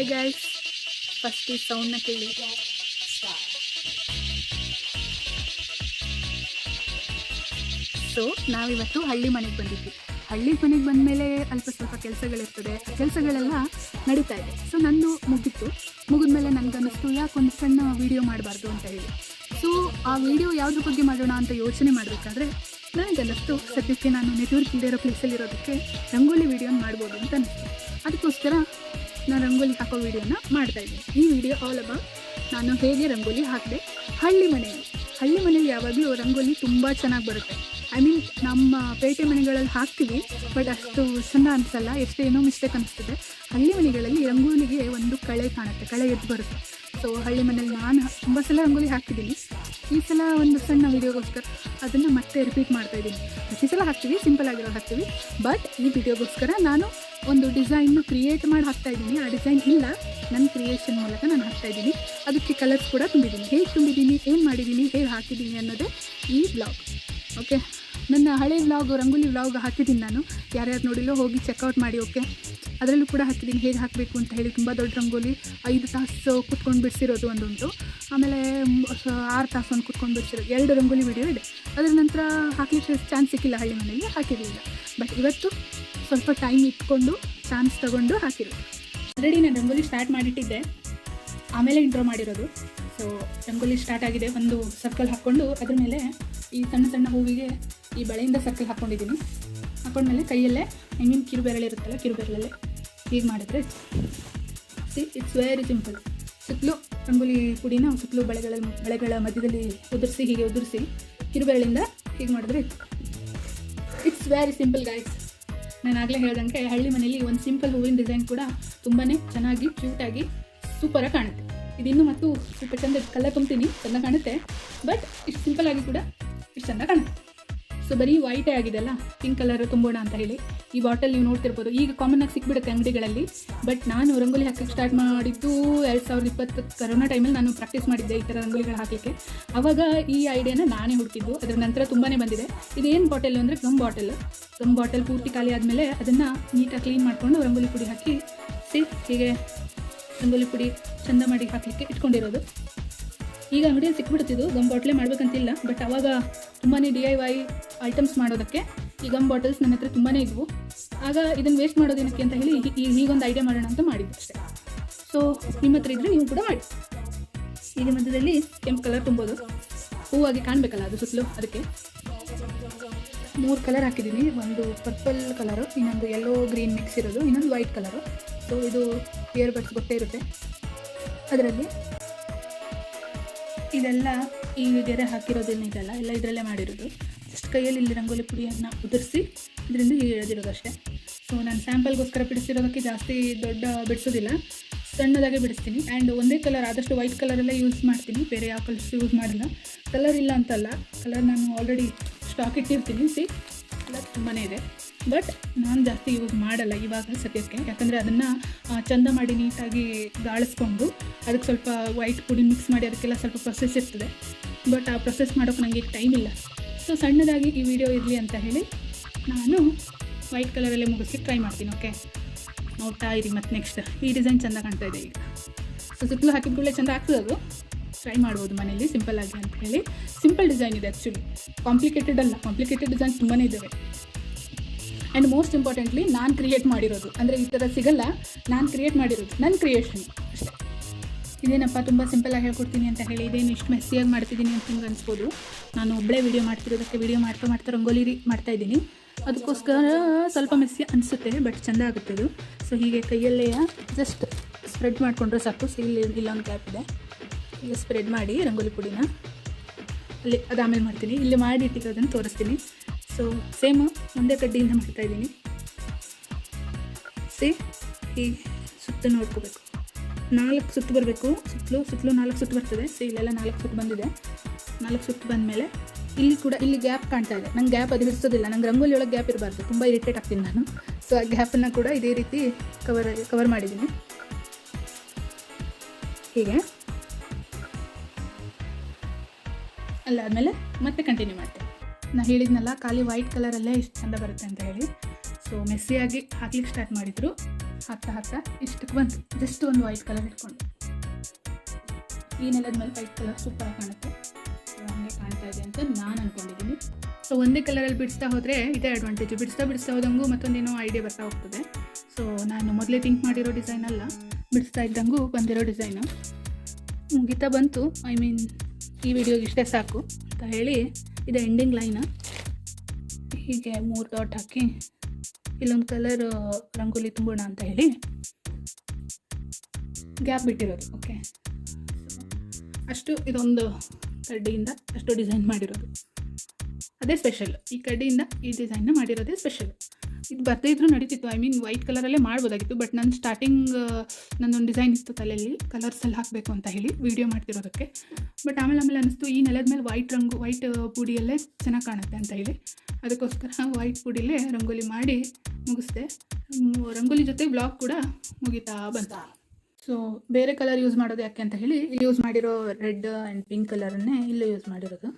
Hi guys, first ಈ ಸೌಂಡ್ನ ಕೇಳಿ. So ನಾವಿವತ್ತು ಹಳ್ಳಿ ಮನೆಗೆ ಬಂದಿದ್ವಿ. ಹಳ್ಳಿ ಮನೆಗೆ ಬಂದ ಮೇಲೆ ಅಲ್ಪ ಸ್ವಲ್ಪ ಕೆಲಸಗಳಿರ್ತದೆ, ಆ ಕೆಲಸಗಳೆಲ್ಲ ನಡೀತಾ ಇದೆ. ಸೊ ನಂದು ಮುಗಿದ್ಮೇಲೆ ನನಗನ್ನಿಸ್ತು ಯಾಕೊಂದು ಸಣ್ಣ ವೀಡಿಯೋ ಮಾಡಬಾರ್ದು ಅಂತ ಹೇಳಿ. ಸೊ ಆ ವಿಡಿಯೋ ಯಾವುದ್ರ ಬಗ್ಗೆ ಮಾಡೋಣ ಅಂತ ಯೋಚನೆ ಮಾಡಬೇಕಾದ್ರೆ ನನಗನ್ನಿಸ್ತು ಸದ್ಯಕ್ಕೆ ನಾನು ನೆಟ್ವರ್ಕ್ ಇಲ್ಲದೆ ಇರೋ ಪ್ಲೇಸಲ್ಲಿ ಇರೋದಕ್ಕೆ ರಂಗೋಲಿ ವೀಡಿಯೋನ ಮಾಡ್ಬೋದು ಅಂತ ಅನಿಸ್ತು. ಅದಕ್ಕೋಸ್ಕರ ನಾನು ರಂಗೋಲಿ ಹಾಕೋ ವೀಡಿಯೋನ ಮಾಡ್ತಾಯಿದ್ದೀನಿ. ಈ ವಿಡಿಯೋ ಆಲ್ ಅಬೌಟ್ ನಾನು ಹೇಗೆ ರಂಗೋಲಿ ಹಾಕಿದೆ ಹಳ್ಳಿ ಮನೆಯಲ್ಲಿ ಯಾವಾಗಲೂ ರಂಗೋಲಿ ತುಂಬ ಚೆನ್ನಾಗಿ ಬರುತ್ತೆ. ಐ ಮೀನ್ ನಮ್ಮ ಪೇಟೆ ಮನೆಗಳಲ್ಲಿ ಹಾಕ್ತೀವಿ, ಬಟ್ ಅಷ್ಟು ಚೆಂದ ಅನಿಸಲ್ಲ, ಎಷ್ಟೇನೋ ಮಿಸ್ಟೇಕ್ ಅನಿಸ್ತದೆ. ಹಳ್ಳಿ ಮನೆಗಳಲ್ಲಿ ರಂಗೋಲಿಗೆ ಒಂದು ಕಳೆ ಕಾಣುತ್ತೆ, ಕಳೆ ಎದ್ದು ಬರುತ್ತೆ. ಸೊ ಹಳ್ಳಿ ಮನೇಲಿ ನಾನು ತುಂಬ ಸಲ ರಂಗೋಲಿ ಹಾಕ್ತಿದ್ದೀನಿ. ಈ ಸಲ ಒಂದು ಸಣ್ಣ ವೀಡಿಯೋಗೋಸ್ಕರ ಅದನ್ನು ಮತ್ತೆ ರಿಪೀಟ್ ಮಾಡ್ತಾಯಿದ್ದೀನಿ. ಪ್ರತಿ ಸಲ ಹಾಕ್ತೀವಿ, ಸಿಂಪಲ್ ಆಗಿರೋ ಹಾಕ್ತೀವಿ, ಬಟ್ ಈ ವಿಡಿಯೋಗೋಸ್ಕರ ನಾನು ಒಂದು ಡಿಸೈನ್ನ ಕ್ರಿಯೇಟ್ ಮಾಡಿ ಹಾಕ್ತಾಯಿದ್ದೀನಿ. ಆ ಡಿಸೈನ್ ಇಲ್ಲ, ನನ್ನ ಕ್ರಿಯೇಷನ್ ಮೂಲಕ ನಾನು ಹಾಕ್ತಾಯಿದ್ದೀನಿ. ಅದಕ್ಕೆ ಕಲರ್ಸ್ ಕೂಡ ತುಂಬಿದ್ದೀನಿ. ಹೇಗೆ ತುಂಬಿದ್ದೀನಿ, ಏನು ಮಾಡಿದ್ದೀನಿ, ಹೇಗೆ ಹಾಕಿದ್ದೀನಿ ಅನ್ನೋದೇ ಈ ವ್ಲಾಗ್. ಓಕೆ, ನನ್ನ ಹಳೆ ವ್ಲಾಗ್, ರಂಗೋಲಿ ವ್ಲಾಗ್ ಹಾಕಿದ್ದೀನಿ ನಾನು. ಯಾರ್ಯಾರು ನೋಡಿಲ್ಲೋ ಹೋಗಿ ಚೆಕ್ಔಟ್ ಮಾಡಿ. ಓಕೆ, ಅದರಲ್ಲೂ ಕೂಡ ಹಾಕಿದ್ದೀನಿ ಹೇಗೆ ಹಾಕಬೇಕು ಅಂತ ಹೇಳಿ. ತುಂಬ ದೊಡ್ಡ ರಂಗೋಲಿ 5 ತಾಸು ಕುತ್ಕೊಂಡು ಬಿಡಿಸಿರೋದು ಒಂದುಂಟು, ಆಮೇಲೆ 6 ತಾಸು ಒಂದು ಕುತ್ಕೊಂಡು ಬಿಡಿಸಿರೋದು, 2 ರಂಗೋಲಿ ವಿಡಿಯೋ ಇದೆ. ಅದರ ನಂತರ ಹಾಕಲಿಕ್ಕೆ ಚಾನ್ಸ್ ಸಿಕ್ಕಿಲ್ಲ, ಹಳ್ಳಿ ಮನೆಯಲ್ಲಿ ಹಾಕಿರಲಿಲ್ಲ. ಬಟ್ ಇವತ್ತು ಸ್ವಲ್ಪ ಟೈಮ್ ಇಟ್ಕೊಂಡು ಚಾನ್ಸ್ ತೊಗೊಂಡು ಹಾಕಿರೋದು. ಆಲ್ರೆಡಿ ನಾನು ರಂಗೋಲಿ ಸ್ಟಾರ್ಟ್ ಮಾಡಿಟ್ಟಿದ್ದೆ, ಆಮೇಲೆ ಇಂಟ್ರೋ ಮಾಡಿರೋದು. ಸೊ ರಂಗೋಲಿ ಸ್ಟಾರ್ಟ್ ಆಗಿದೆ. ಒಂದು ಸರ್ಕಲ್ ಹಾಕ್ಕೊಂಡು ಅದ್ರ ಮೇಲೆ ಈ ಸಣ್ಣ ಸಣ್ಣ ಹೂವಿಗೆ ಈ ಬಳೆಯಿಂದ ಸರ್ಕಲ್ ಹಾಕ್ಕೊಂಡಿದ್ದೀನಿ. ಹಾಕೊಂಡ್ಮೇಲೆ ಕೈಯಲ್ಲೇ ಕಿರುಬೆರಳಿರುತ್ತಲ್ಲ, ಕಿರುಬೆರಳಲ್ಲೇ ಹೀಗೆ ಮಾಡಿದ್ರೆ ಇಟ್ಸ್ ವೆರಿ ಸಿಂಪಲ್. ಸುತ್ತಲೂ ರಂಗೋಲಿ ಪುಡಿನ ಸುತ್ತಲೂ ಬಳೆಗಳ ಮಧ್ಯದಲ್ಲಿ ಉದುರಿಸಿ ಕಿರುಬೆರಳಿಂದ ಹೀಗೆ ಮಾಡಿದ್ರೆ ಇಟ್ಸ್ ವೆರಿ ಸಿಂಪಲ್ ಗೈಸ್. ನಾನು ಆಗಲೇ ಹೇಳ್ದಂಗೆ ಹಳ್ಳಿ ಮನೆಯಲ್ಲಿ ಒಂದು ಸಿಂಪಲ್ ಹೂವಿನ ಡಿಸೈನ್ ಕೂಡ ತುಂಬಾ ಚೆನ್ನಾಗಿ ಕ್ಯೂಟಾಗಿ ಸೂಪರಾಗಿ ಕಾಣುತ್ತೆ. ಇದಿನ್ನೂ ಮತ್ತು ಸ್ವಲ್ಪ ಚೆಂದ ಕಲರ್ ತುಂಬ್ತೀನಿ, ಚೆಂದ ಕಾಣುತ್ತೆ. ಬಟ್ ಇಷ್ಟು ಸಿಂಪಲ್ ಆಗಿ ಕೂಡ ಇಷ್ಟು ಚೆಂದ ಕಾಣುತ್ತೆ. ಸೊ ಬರೀ ವೈಟೇ ಆಗಿದೆಲ್ಲ, ಪಿಂಕ್ ಕಲರ್ ತುಂಬೋಣ ಅಂತ ಹೇಳಿ ಈ ಬಾಟಲ್ ನೀವು ನೋಡ್ತಿರ್ಬೋದು. ಈಗ ಕಾಮನ್ನಾಗಿ ಸಿಕ್ಬಿಡುತ್ತೆ ಅಂಗಡಿಗಳಲ್ಲಿ. ಬಟ್ ನಾನು ರಂಗೋಲಿ ಹಾಕಕ್ಕೆ ಸ್ಟಾರ್ಟ್ ಮಾಡಿದ್ದು 2020 ಕರೋನಾ ಟೈಮಲ್ಲಿ ನಾನು ಪ್ರಾಕ್ಟೀಸ್ ಮಾಡಿದ್ದೆ ಈ ಥರ ರಂಗೋಲಿಗಳು ಹಾಕಲಿಕ್ಕೆ. ಆವಾಗ ಈ ಐಡಿಯಾನ ನಾನೇ ಹುಡುಕಿದ್ದು. ಅದರ ನಂತರ ತುಂಬಾ ಬಂದಿದೆ. ಇದೇನು ಬಾಟಲ್ ಅಂದರೆ ಗಮ್ ಬಾಟಲ್ ಪೂರ್ತಿ ಖಾಲಿ ಆದಮೇಲೆ ಅದನ್ನು ನೀಟಾಗಿ ಕ್ಲೀನ್ ಮಾಡಿಕೊಂಡು ರಂಗೋಲಿ ಪುಡಿ ಹಾಕಿ ಹೀಗೆ ರಂಗೋಲಿ ಪುಡಿ ಚೆಂದ ಮಾಡಿ ಹಾಕಲಿಕ್ಕೆ ಇಟ್ಕೊಂಡಿರೋದು. ಈಗ ಅಂಗಡಿಯಲ್ಲಿ ಸಿಕ್ಬಿಡ್ತಿದ್ದು, ಗಮ್ ಬಾಟ್ಲೇ ಮಾಡಬೇಕಂತಿಲ್ಲ. ಬಟ್ ಆವಾಗ ತುಂಬಾ DIY ಐಟಮ್ಸ್ ಮಾಡೋದಕ್ಕೆ ಈ ಗಮ್ ಬಾಟಲ್ಸ್ ನನ್ನ ಹತ್ರ ತುಂಬಾ ಇದ್ವು. ಆಗ ಇದನ್ನು ವೇಸ್ಟ್ ಮಾಡೋದೇನಕ್ಕೆ ಅಂತ ಹೇಳಿ ಹೀಗೊಂದು ಐಡಿಯಾ ಮಾಡೋಣ ಅಂತ ಮಾಡಿದ್ದು ಅಷ್ಟೇ. ಸೊ ನಿಮ್ಮ ಹತ್ರ ಇದ್ದರೆ ನೀವು ಕೂಡ ಮಾಡಿ. ಈಗ ಮಧ್ಯದಲ್ಲಿ ಕೆಂಪು ಕಲರ್ ತುಂಬೋದು, ಹೂವಾಗಿ ಕಾಣಬೇಕಲ್ಲ ಅದು ಸುತ್ತಲೂ. ಅದಕ್ಕೆ 3 ಕಲರ್ ಹಾಕಿದ್ದೀನಿ. ಒಂದು ಪರ್ಪಲ್ ಕಲರು, ಇನ್ನೊಂದು ಯೆಲ್ಲೋ ಗ್ರೀನ್ ಮಿಕ್ಸ್ ಇರೋದು, ಇನ್ನೊಂದು ವೈಟ್ ಕಲರು. ಸೊ ಇದು ಇಯರ್ ಬಡ್ಸ್ ಗೊತ್ತೇ ಇರುತ್ತೆ. ಅದರಲ್ಲಿ ಇದೆಲ್ಲ ಈ ಗೆರೆ ಹಾಕಿರೋದೇನು ಇದೆಲ್ಲ ಎಲ್ಲ ಇದರಲ್ಲೇ ಮಾಡಿರೋದು. ಜಸ್ಟ್ ಕೈಯಲ್ಲಿ ಇಲ್ಲಿ ರಂಗೋಲಿ ಪುಡಿಯನ್ನು ಉದುರಿಸಿ ಇದರಿಂದ ಎಳೆದಿರೋದು ಅಷ್ಟೇ. ಸೊ ನಾನು ಸ್ಯಾಂಪಲ್ಗೋಸ್ಕರ ಬಿಡಿಸಿರೋದಕ್ಕೆ ಜಾಸ್ತಿ ದೊಡ್ಡ ಬಿಡಿಸೋದಿಲ್ಲ, ಸಣ್ಣದಾಗೆ ಬಿಡಿಸ್ತೀನಿ. ಆ್ಯಂಡ್ ಒಂದೇ ಕಲರ್, ಆದಷ್ಟು ವೈಟ್ ಕಲರಲ್ಲೇ ಯೂಸ್ ಮಾಡ್ತೀನಿ, ಬೇರೆ ಯಾವ ಕಲರ್ಸ್ ಯೂಸ್ ಮಾಡಲ್ಲ. ಕಲರ್ ಇಲ್ಲ ಅಂತಲ್ಲ, ಕಲರ್ ನಾನು ಆಲ್ರೆಡಿ ಸ್ಟಾಕ್ ಇಟ್ಟಿರ್ತೀನಿ. ಕಲರ್ ತುಂಬಾ ಇದೆ, ಬಟ್ ನಾನು ಜಾಸ್ತಿ ಯೂಸ್ ಮಾಡಲ್ಲ ಇವಾಗ ಸದ್ಯಕ್ಕೆ. ಯಾಕಂದರೆ ಅದನ್ನು ಚೆಂದ ಮಾಡಿ ನೀಟಾಗಿ ಗಾಳಿಸ್ಕೊಂಡು ಅದಕ್ಕೆ ಸ್ವಲ್ಪ ವೈಟ್ ಪುಡಿ ಮಿಕ್ಸ್ ಮಾಡಿ ಅದಕ್ಕೆಲ್ಲ ಸ್ವಲ್ಪ ಪ್ರೊಸೆಸ್ ಇರ್ತದೆ. ಬಟ್ ಆ ಪ್ರೊಸೆಸ್ ಮಾಡೋಕ್ಕೆ ನನಗೆ ಟೈಮ್ ಇಲ್ಲ. ಸೊ ಸಣ್ಣದಾಗಿ ಈ ವಿಡಿಯೋ ಇರಲಿ ಅಂತ ಹೇಳಿ ನಾನು ವೈಟ್ ಕಲರಲ್ಲೇ ಮುಗಿಸ್ಲಿಕ್ಕೆ ಟ್ರೈ ಮಾಡ್ತೀನಿ. ಓಕೆ, ನೋಡ್ತಾ ಇರಿ. ಮತ್ತು ನೆಕ್ಸ್ಟ್ ಈ ಡಿಸೈನ್ ಚೆಂದ ಕಾಣ್ತಾ ಇದೆ ಈಗ. ಸೊ ಸುತ್ತಲೂ ಹಾಕಿದ ಕೂಡಲೇ ಚೆಂದ ಆಗ್ತದೆ. ಅದು ಟ್ರೈ ಮಾಡ್ಬೋದು ಮನೇಲಿ ಸಿಂಪಲ್ಲಾಗಿ ಅಂತ ಹೇಳಿ. ಸಿಂಪಲ್ ಡಿಸೈನ್ ಇದೆ ಆ್ಯಕ್ಚುಲಿ, ಕಾಂಪ್ಲಿಕೇಟೆಡ್ ಅಲ್ಲ. ಕಾಂಪ್ಲಿಕೇಟೆಡ್ ಡಿಸೈನ್ಸ್ ತುಂಬಾ ಇದ್ದಾವೆ. ಆ್ಯಂಡ್ ಮೋಸ್ಟ್ ಇಂಪಾರ್ಟೆಂಟ್ಲಿ ನಾನು ಕ್ರಿಯೇಟ್ ಮಾಡಿರೋದು, ಅಂದರೆ ಈ ಥರ ಸಿಗಲ್ಲ, ನಾನು ಕ್ರಿಯೇಟ್ ಮಾಡಿರೋದು, ನನ್ನ ಕ್ರಿಯೇಷನ್ ಅಷ್ಟೇ. ಇದೇನಪ್ಪ ತುಂಬ ಸಿಂಪಲಾಗಿ ಹೇಳ್ಕೊಡ್ತೀನಿ ಅಂತ ಹೇಳಿ ಇದೇನು ಇಷ್ಟು ಮೆಸ್ಸಿಯಾಗಿ ಮಾಡ್ತಿದ್ದೀನಿ ಅಂತ ನಿಮ್ಗೆ ಅನಿಸ್ಬೋದು. ನಾನು ಒಬ್ಬಳೇ ವೀಡಿಯೋ ಮಾಡ್ತಿರೋದಕ್ಕೆ ವಿಡಿಯೋ ಮಾಡ್ತಾ ರಂಗೋಲಿ ಮಾಡ್ತಾಯಿದ್ದೀನಿ. ಅದಕ್ಕೋಸ್ಕರ ಸ್ವಲ್ಪ ಮೆಸ್ಸಿ ಅನಿಸುತ್ತೆ, ಬಟ್ ಚೆಂದ ಆಗುತ್ತೆ ಅದು. ಸೊ ಹೀಗೆ ಕೈಯಲ್ಲೇ ಜಸ್ಟ್ ಸ್ಪ್ರೆಡ್ ಮಾಡಿಕೊಂಡ್ರೆ ಸಾಕು. ಸೊ ಇಲ್ಲೊಂದು ಗ್ಯಾಪ್ ಇದೆ, ಈಗ ಸ್ಪ್ರೆಡ್ ಮಾಡಿ ರಂಗೋಲಿ ಪುಡಿನ ಅಲ್ಲಿ ಅದು ಆಮೇಲೆ ಮಾಡ್ತೀನಿ. ಇಲ್ಲಿ ಮಾಡಿ ಇಟ್ಟಿರೋದನ್ನು ತೋರಿಸ್ತೀನಿ. ಸೊ ಸೇಮ್ ಒಂದೇ ಕಡ್ಡಿಯಿಂದ ಮಾಡ್ತಾಯಿದ್ದೀನಿ. ಈ ಸುತ್ತ ನೋಡ್ಕೋಬೇಕು, 4 ಸುತ್ತು ಬರಬೇಕು. ಸುತ್ತಲೂ 4 ಸುತ್ತು ಬರ್ತದೆ. ಇಲ್ಲೆಲ್ಲ 4 ಸುತ್ತು ಬಂದಿದೆ. 4 ಸುತ್ತು ಬಂದಮೇಲೆ ಇಲ್ಲಿ ಗ್ಯಾಪ್ ಕಾಣ್ತಾ ಇದೆ. ನಂಗೆ ಗ್ಯಾಪ್ ಅದು ಹಿಡಿಸೋದಿಲ್ಲ, ನಂಗೆ ರಂಗೋಲಿ ಒಳಗೆ ಗ್ಯಾಪ್ ಇರಬಾರ್ದು, ತುಂಬ ಇರಿಟೇಟ್ ಆಗ್ತೀನಿ ನಾನು. ಸೊ ಆ ಗ್ಯಾಪನ್ನು ಕೂಡ ಇದೇ ರೀತಿ ಕವರ್ ಮಾಡಿದ್ದೀನಿ. ಹೀಗೆ ಅಲ್ಲಾದಮೇಲೆ ಮತ್ತೆ ಕಂಟಿನ್ಯೂ ಮಾಡ್ತೇನೆ. ನಾನು ಹೇಳಿದ್ನಲ್ಲ ಖಾಲಿ ವೈಟ್ ಕಲರಲ್ಲೇ ಇಷ್ಟು ಚೆಂದ ಬರುತ್ತೆ ಅಂತ ಹೇಳಿ. ಸೊ ಮೆಸ್ಸಿಯಾಗಿ ಹಾಕ್ಲಿಕ್ಕೆ ಸ್ಟಾರ್ಟ್ ಮಾಡಿದರು. ಹಾಕ್ತಾ ಇಷ್ಟಕ್ಕೆ ಬಂತು. ಜಸ್ಟ್ ಒಂದು ವೈಟ್ ಕಲರ್ ಇಟ್ಕೊಂಡು, ಈ ನೆಲದ ಮೇಲೆ ವೈಟ್ ಕಲರ್ ಸೂಪರಾಗಿ ಕಾಣುತ್ತೆ. ಹಂಗೆ ಕಾಣ್ತಾ ಇದೆ ಅಂತ ನಾನು ಅಂದ್ಕೊಂಡಿದ್ದೀನಿ. ಸೊ ಒಂದೇ ಕಲರಲ್ಲಿ ಬಿಡಿಸ್ತಾ ಹೋದರೆ ಇದೇ ಅಡ್ವಾಂಟೇಜು. ಬಿಡಿಸ್ತಾ ಹೋದಂಗೂ ಮತ್ತೊಂದೇನೋ ಐಡಿಯಾ ಬರ್ತಾ ಹೋಗ್ತದೆ. ಸೊ ನಾನು ಮೊದಲೇ ಥಿಂಕ್ ಮಾಡಿರೋ ಡಿಸೈನ್ ಅಲ್ಲ, ಬಿಡಿಸ್ತಾ ಇದ್ದಂಗೂ ಬಂದಿರೋ ಡಿಸೈನು. ಮುಗಿತಾ ಬಂತು. ಐ ಮೀನ್ ಈ ವಿಡಿಯೋಗೆ ಇಷ್ಟೇ ಸಾಕು ಅಂತ ಹೇಳಿ ಇದು ಎಂಡಿಂಗ್ ಲೈನು. ಹೀಗೆ 3 ಡಾಟ್ ಹಾಕಿ ಇಲ್ಲೊಂದು ಕಲರ್ ರಂಗೋಲಿ ತುಂಬೋಣ ಅಂತ ಹೇಳಿ ಗ್ಯಾಪ್ ಬಿಟ್ಟಿರೋದು. ಓಕೆ, ಅಷ್ಟು ಇದೊಂದು ಕಡ್ಡಿಯಿಂದ ಅಷ್ಟು ಡಿಸೈನ್ ಮಾಡಿರೋದು, ಅದೇ ಸ್ಪೆಷಲ್. ಈ ಕಡ್ಡಿಯಿಂದ ಈ ಡಿಸೈನ್ನ ಮಾಡಿರೋದೇ ಸ್ಪೆಷಲ್. ಇದು ಬರದೇ ಇದ್ರೂ ನಡೀತಿತ್ತು. ಐ ಮೀನ್ ವೈಟ್ ಕಲರಲ್ಲೇ ಮಾಡ್ಬೋದಾಗಿತ್ತು. ಬಟ್ ನಾನು ಸ್ಟಾರ್ಟಿಂಗ್ ನನ್ನೊಂದು ಡಿಸೈನ್ ಇತ್ತು ತಲೆಯಲ್ಲಿ, ಕಲರ್ಸಲ್ಲಿ ಹಾಕಬೇಕು ಅಂತ ಹೇಳಿ ವಿಡಿಯೋ ಮಾಡ್ತಿರೋದಕ್ಕೆ. ಬಟ್ ಆಮೇಲೆ ಅನ್ನಿಸ್ತು ಈ ನೆಲದ ಮೇಲೆ ವೈಟ್ ಪುಡಿಯಲ್ಲೇ ಚೆನ್ನಾಗಿ ಕಾಣುತ್ತೆ ಅಂತ ಹೇಳಿ, ಅದಕ್ಕೋಸ್ಕರ ವೈಟ್ ಪುಡಿಲೇ ರಂಗೋಲಿ ಮಾಡಿ ಮುಗಿಸ್ದೆ. ರಂಗೋಲಿ ಜೊತೆ ಬ್ಲಾಗ್ ಕೂಡ ಮುಗಿತಾ ಬಂತ. ಸೊ ಬೇರೆ ಕಲರ್ ಯೂಸ್ ಮಾಡೋದು ಯಾಕೆ ಅಂತ ಹೇಳಿ ಯೂಸ್ ಮಾಡಿರೋ ರೆಡ್ ಆ್ಯಂಡ್ ಪಿಂಕ್ ಕಲರನ್ನೇ ಇಲ್ಲೂ ಯೂಸ್ ಮಾಡಿರೋದು.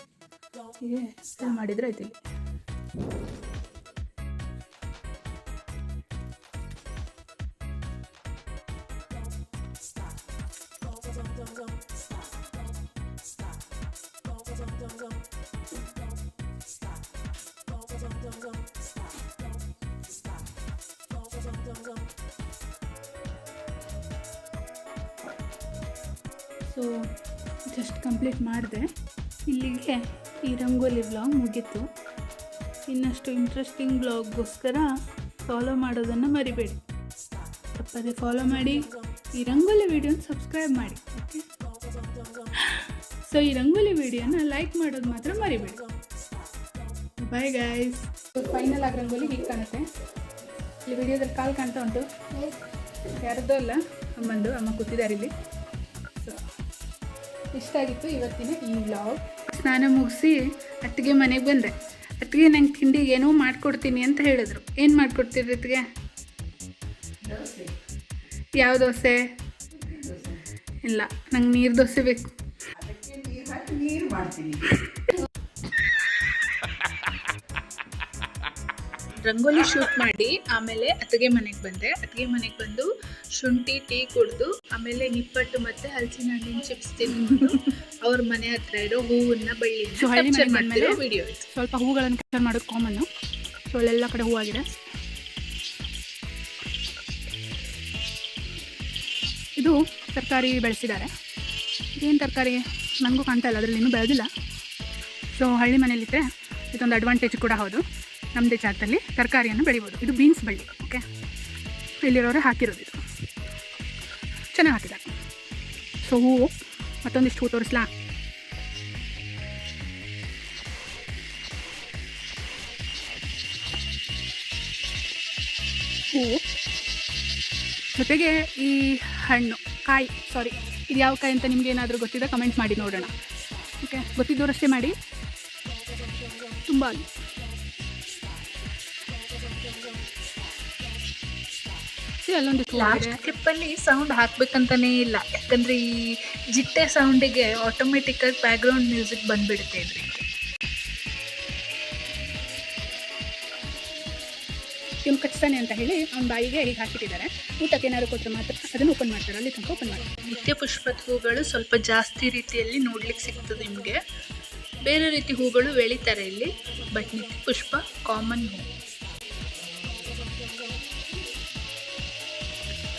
ಹೀಗೆ ಸ್ಟೈಲ್ ಮಾಡಿದರೆ ಆಯ್ತು. ಇಲ್ಲಿ ಸೊ ಜಸ್ಟ್ ಕಂಪ್ಲೀಟ್ ಮಾಡಿದೆ. ಇಲ್ಲಿಗೆ ಈ ರಂಗೋಲಿ ಬ್ಲಾಗ್ ಮುಗೀತು. ಇನ್ನಷ್ಟು ಇಂಟ್ರೆಸ್ಟಿಂಗ್ ಬ್ಲಾಗ್ಗೋಸ್ಕರ ಫಾಲೋ ಮಾಡೋದನ್ನು ಮರಿಬೇಡಿ. ತಪ್ಪದೆ ಫಾಲೋ ಮಾಡಿ, ಈ ರಂಗೋಲಿ ವಿಡಿಯೋನ ಸಬ್ಸ್ಕ್ರೈಬ್ ಮಾಡಿ. ಓಕೆ, ಸೊ ಈ ರಂಗೋಲಿ ವಿಡಿಯೋನ ಲೈಕ್ ಮಾಡೋದು ಮಾತ್ರ ಮರಿಬೇಡಿ. Bye guys. ಫೈನಲ್ ಆಗಿ ರಂಗೋಲಿ ಹೀಗೆ ಕಾಣುತ್ತೆ. ಈ ವಿಡಿಯೋದಲ್ಲಿ ಕಾಲು ಕಾಣ್ತಾ ಉಂಟು, ಯಾರದ್ದೋ ಅಲ್ಲ, ಅಮ್ಮ ಕೂತಿದ್ದಾರೆ ಇಲ್ಲಿ. ಸೊ ಇಷ್ಟ ಆಗಿತ್ತು ಇವತ್ತಿನ ಈ ವ್ಲಾಗ್. ಸ್ನಾನ ಮುಗಿಸಿ ಅತ್ತಿಗೆ ಮನೆಗೆ ಬಂದೆ. ಅತ್ತಿಗೆ ನಂಗೆ ತಿಂಡಿಗೆ ಏನೋ ಮಾಡಿಕೊಡ್ತೀನಿ ಅಂತ ಹೇಳಿದ್ರು. ಏನು ಮಾಡಿಕೊಡ್ತೀರಿ ಅತ್ತಿಗೆ? ಯಾವ ದೋಸೆ? ಇಲ್ಲ, ನಂಗೆ ನೀರು ದೋಸೆ ಬೇಕು. ರಂಗೋಲಿ ಶೂಟ್ ಮಾಡಿ ಆಮೇಲೆ ಅತ್ತಿಗೆ ಮನೆಗೆ ಬಂದೆ. ಅತ್ತಿಗೆ ಮನೆಗೆ ಬಂದು ಶುಂಠಿ ಟೀ ಕುಡಿದು ಆಮೇಲೆ ನಿಪ್ಪಟ್ಟು ಮತ್ತು ಹಲಸಿನ ಹಣ್ಣಿನ ಚಿಪ್ಸ್ ತಿಂದು ಅವ್ರ ಮನೆ ಹತ್ರ ಇರೋ ಹೂವನ್ನ ಬಳ್ಳಿ ವಿಡಿಯೋ. ಸ್ವಲ್ಪ ಹೂಗಳನ್ನು ಕ್ಯಾಪ್ಚರ್ ಮಾಡೋದು ಕಾಮನ್ನು. ಸೊ ಅಲ್ಲೆಲ್ಲ ಕಡೆ ಹೂವಾಗಿದೆ. ಇದು ತರಕಾರಿ ಬೆಳೆಸಿದ್ದಾರೆ. ಇದೇನು ತರಕಾರಿ ನನಗೂ ಕಾಣ್ತಾ ಇಲ್ಲ, ಅದರಲ್ಲಿ ಇನ್ನೂ ಬೆಳೆದಿಲ್ಲ. ಸೊ ಹಳ್ಳಿ ಮನೇಲಿದ್ದರೆ ಇದೊಂದು ಅಡ್ವಾಂಟೇಜ್ ಕೂಡ ಹೌದು. ನಮ್ಮದೇ ಜಾಗದಲ್ಲಿ ತರಕಾರಿಯನ್ನು ಬೆಳಿಬೋದು. ಇದು ಬೀನ್ಸ್ ಬಳ್ಳಿ. ಓಕೆ, ಇಲ್ಲಿರೋರೆ ಹಾಕಿರೋದು. ಇದು ಚೆನ್ನಾಗಿ ಹಾಕಿದ್ದಾರೆ. ಸೊ ಹೂವು ಮತ್ತೊಂದಿಷ್ಟು ಹೂ ತೋರಿಸ್ಲಾ? ಹೂವು ಜೊತೆಗೆ ಈ ಹಣ್ಣು ಕಾಯಿ, ಇದು ಯಾವ ಕಾಯಿ ಅಂತ ನಿಮ್ಗೆ ಏನಾದರೂ ಗೊತ್ತಿದೆ ಕಮೆಂಟ್ ಮಾಡಿ ನೋಡೋಣ. ಓಕೆ, ಗೊತ್ತಿದ್ದವರಷ್ಟೇ ಮಾಡಿ. ತುಂಬ ಅಲ್ಲೊಂದು ಲಾಸ್ಟ್ ಕ್ಲಿಪ್ಪಲ್ಲಿ ಸೌಂಡ್ ಹಾಕ್ಬೇಕಂತಲೇ ಇಲ್ಲ, ಯಾಕಂದರೆ ಈ ಜಿಟ್ಟೆ ಸೌಂಡಿಗೆ ಆಟೋಮೆಟಿಕ್ಕಾಗಿ ಬ್ಯಾಕ್ಗ್ರೌಂಡ್ ಮ್ಯೂಸಿಕ್ ಬಂದುಬಿಡುತ್ತೆ ಇದರಲ್ಲಿ. ಇವ್ನು ಕಚ್ತಾನೆ ಅಂತ ಹೇಳಿ ಅವ್ನ ಬಾಯಿಗೆ ಹೀಗೆ ಹಾಕಿಟ್ಟಿದ್ದಾರೆ. ಊಟಕ್ಕೆ ಏನಾದ್ರು ಕೊಟ್ಟರೆ ಮಾತ್ರ ಅದನ್ನು ಓಪನ್ ಮಾಡ್ತಾರೆ. ಅಲ್ಲಿ ತನಕ ಓಪನ್ ಮಾಡ್ತಾರೆ. ನಿತ್ಯ ಪುಷ್ಪದ ಹೂಗಳು ಸ್ವಲ್ಪ ಜಾಸ್ತಿ ರೀತಿಯಲ್ಲಿ ನೋಡ್ಲಿಕ್ಕೆ ಸಿಗ್ತದೆ ನಿಮಗೆ. ಬೇರೆ ರೀತಿ ಹೂಗಳು ಬೆಳೀತಾರೆ ಇಲ್ಲಿ, ಬಟ್ ನಿತ್ಯ ಪುಷ್ಪ ಕಾಮನ್ ಹೂ.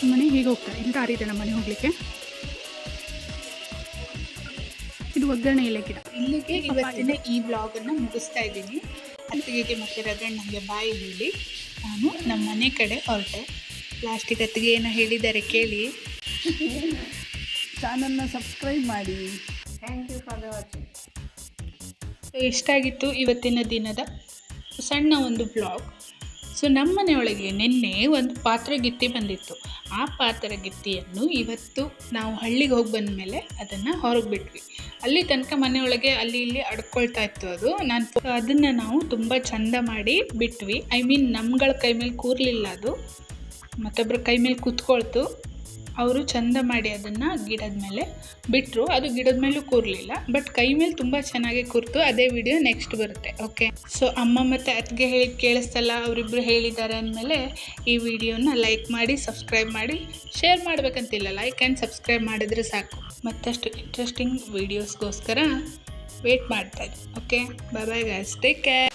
ಮನೆ ಹೀಗೆ ಹೋಗ್ತಾರೆ. ಇಲ್ಲಿ ದಾರಿ ಇದೆ ನಮ್ಮ ಮನೆ ಹೋಗ್ಲಿಕ್ಕೆ. ಇದು ಒಗ್ಗರಣೆ ಎಲೆ ಗಿಡ. ಇಲ್ಲಿಗೆ ಇವತ್ತಿನ ಈ ವ್ಲಾಗನ್ನು ಮುಗಿಸ್ತಾ ಇದ್ದೀನಿ. ಅತ್ತಿಗೆಗೆ ಮತ್ತು ರಗಣ್ಣಂಗೆ ಬಾಯಿ ಹೇಳಿ ನಾನು ನಮ್ಮ ಮನೆ ಕಡೆ ಹೊರಟೆ. ಲಾಸ್ಟಿಗೆ ಅತ್ತಿಗೆ ಏನೋ ಹೇಳಿದ್ದಾರೆ ಕೇಳಿ. ಚಾನಲ್ನ ಸಬ್ಸ್ಕ್ರೈಬ್ ಮಾಡಿ. Thank you for watching. ಎಷ್ಟಾಗಿತ್ತು ಇವತ್ತಿನ ದಿನದ ಸಣ್ಣ ಒಂದು ಬ್ಲಾಗ್. ಸೊ ನಮ್ಮ ಮನೆಯೊಳಗೆ ನಿನ್ನೆ ಒಂದು ಪಾತ್ರಗಿತ್ತಿ ಬಂದಿತ್ತು. ಆ ಪಾತ್ರಗಿತ್ತಿಯನ್ನು ಇವತ್ತು ನಾವು ಹಳ್ಳಿಗೆ ಹೋಗಿ ಬಂದ ಮೇಲೆ ಅದನ್ನು ಹೊರಗೆ ಬಿಟ್ವಿ. ಅಲ್ಲಿ ತನಕ ಮನೆಯೊಳಗೆ ಅಲ್ಲಿ ಇಲ್ಲಿ ಅಡ್ಕೊಳ್ತಾ ಇತ್ತು ಅದು. ಅದನ್ನು ನಾವು ತುಂಬ ಚಂದ ಮಾಡಿ ಬಿಟ್ವಿ. ಐ ಮೀನ್ ನಮ್ಗಳ ಕೈ ಮೇಲೆ ಕೂರಲಿಲ್ಲ ಅದು, ಮತ್ತೊಬ್ಬರ ಕೈ ಮೇಲೆ ಕೂತ್ಕೊಳ್ತು. ಅವರು ಚಂದ ಮಾಡಿ ಅದನ್ನು ಗಿಡದ ಮೇಲೆ ಬಿಟ್ಟರು. ಅದು ಗಿಡದ ಮೇಲೂ ಕೂರಲಿಲ್ಲ, ಬಟ್ ಕೈ ಮೇಲೆ ತುಂಬ ಚೆನ್ನಾಗಿ ಕೂರ್ತು. ಅದೇ ವಿಡಿಯೋ ನೆಕ್ಸ್ಟ್ ಬರುತ್ತೆ. ಓಕೆ, ಸೊ ಅಮ್ಮ ಮತ್ತು ಅತ್ತಿಗೆ ಹೇಳಿದ ಕೇಳಿಸ್ತಲ್ಲ, ಅವರಿಬ್ಬರು ಹೇಳಿದ್ದಾರೆ ಅಂದಮೇಲೆ ಈ ವಿಡಿಯೋನ ಲೈಕ್ ಮಾಡಿ, ಸಬ್ಸ್ಕ್ರೈಬ್ ಮಾಡಿ, ಶೇರ್ ಮಾಡಬೇಕಂತಿಲ್ಲ, ಲೈಕ್ ಆ್ಯಂಡ್ ಸಬ್ಸ್ಕ್ರೈಬ್ ಮಾಡಿದರೆ ಸಾಕು. ಮತ್ತಷ್ಟು ಇಂಟ್ರೆಸ್ಟಿಂಗ್ ವೀಡಿಯೋಸ್ಗೋಸ್ಕರ ವೇಟ್ ಮಾಡ್ತಾಯಿದ್ದೆ. ಓಕೆ, ಬಾಯ್ ಬಾಯ್ ಗೈಸ್, ಟೇಕ್ ಕೇರ್.